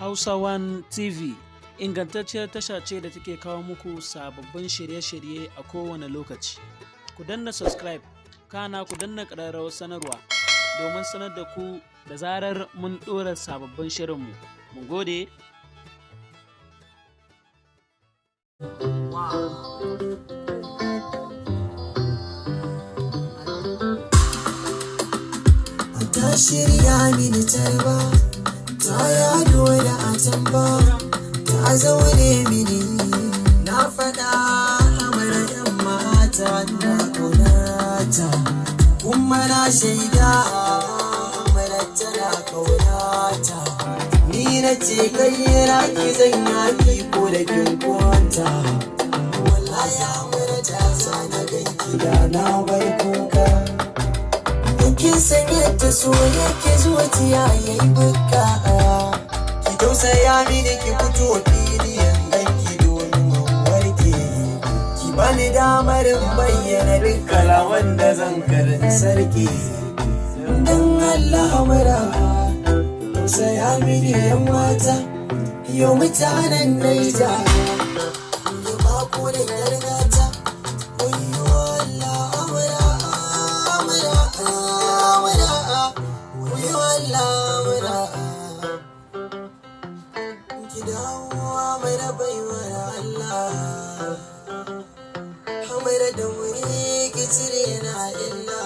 Hausa One TV ingantacciyar tasha ce da take kawo muku sababbin shirye-shirye a kowane lokaci. Ku danna subscribe, kana ku danna ƙararrawar sanarwa domin sanar da ku da zarar mun ɗora sababbin shirinmu. Mun gode. Ta shirya mini tarba, ta yado da atamba, ta zaune mini. Na faɗa Hamra ‘yan mata na ƙaunata, kuma na shaida Hamra tana ƙaunata. Ni na ce kai raki zan yaki ko da kin kwanta. Wallahi Hamra ta sa na ganki da na bar kuka. Kin san yadda so yake zuciya yayi buka. Ki tausaya mini ki fito fili ganki domin warke. Ki bani damar bayyana duk kalaman da zan karin sarki. Dan Allah Hamra, tausaya mini yan mata, yau mutanen Naija. Ni ba ku da gargata, wayyo Allah Hamra. Ki dawo mai da baiwar Allah, Hamra da wuri ki cire na illa.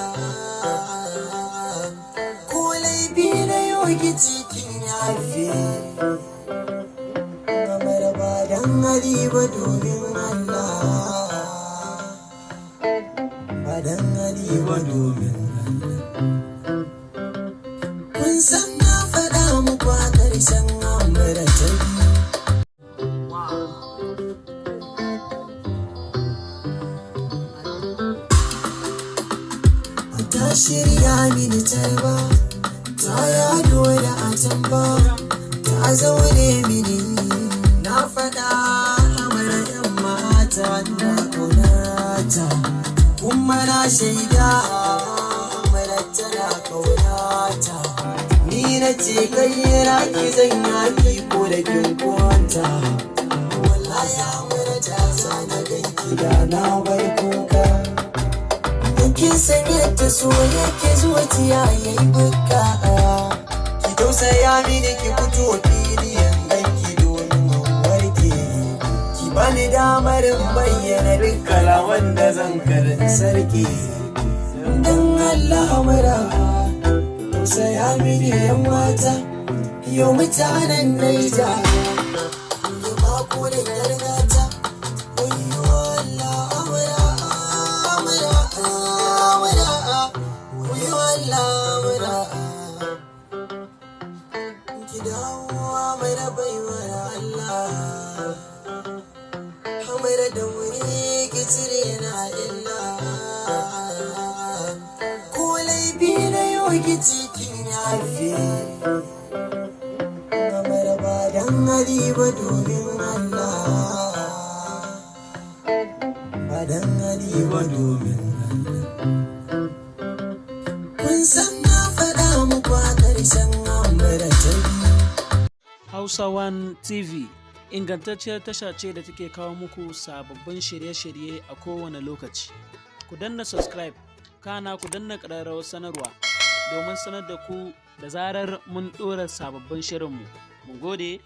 Ko laifi na yau ki cikin yafe, Hamra ba dan hali ba domin Allah, ba dan hali ba domin kun san na faɗa muku a ƙarshen Hamra ta biyu. Ta shirya mini tarba, ta yado da atamba, ta zaune mini. Na faɗa Hamra ‘yan mata na ƙaunata, kuma na shaida Hamra tana ƙaunata. Ni na ce kai raki zan yaki ko da kin kwanta. Wallahi Hamra ta sa na ganki da na bar kuka. Kin san yadda so yake zuciya yayi buka. Ki tausaya mini ki fito fili ganki domin warke. Ki bani damar bayyana duk kalaman da zan karin sarki. Dan Allah Hamra, tausaya mini yan mata, yau mutanen Naija. Ni ba ku da gargata, wayyo Allah Hamra, wayyo Allah Hamra. Ki dawo mai da baiwar Allah, Hamra da wuri ki cire na illa. Ko laifi na yau ki cikin yafe, Hamra ba dan hali ba domin Allah, ba dan hali ba domin Allah. Kun san na faɗa muku a ƙarshen Hamra ta biyu. Hausa One TV ingantacciyar tasha ce da take kawo muku sababbin shirye-shirye a kowane lokaci. Ku danna subscribe, kana ku danna ƙararrawar sanarwa domin sanar da ku da zarar mun ɗora sababbin shirinmu. Mun gode.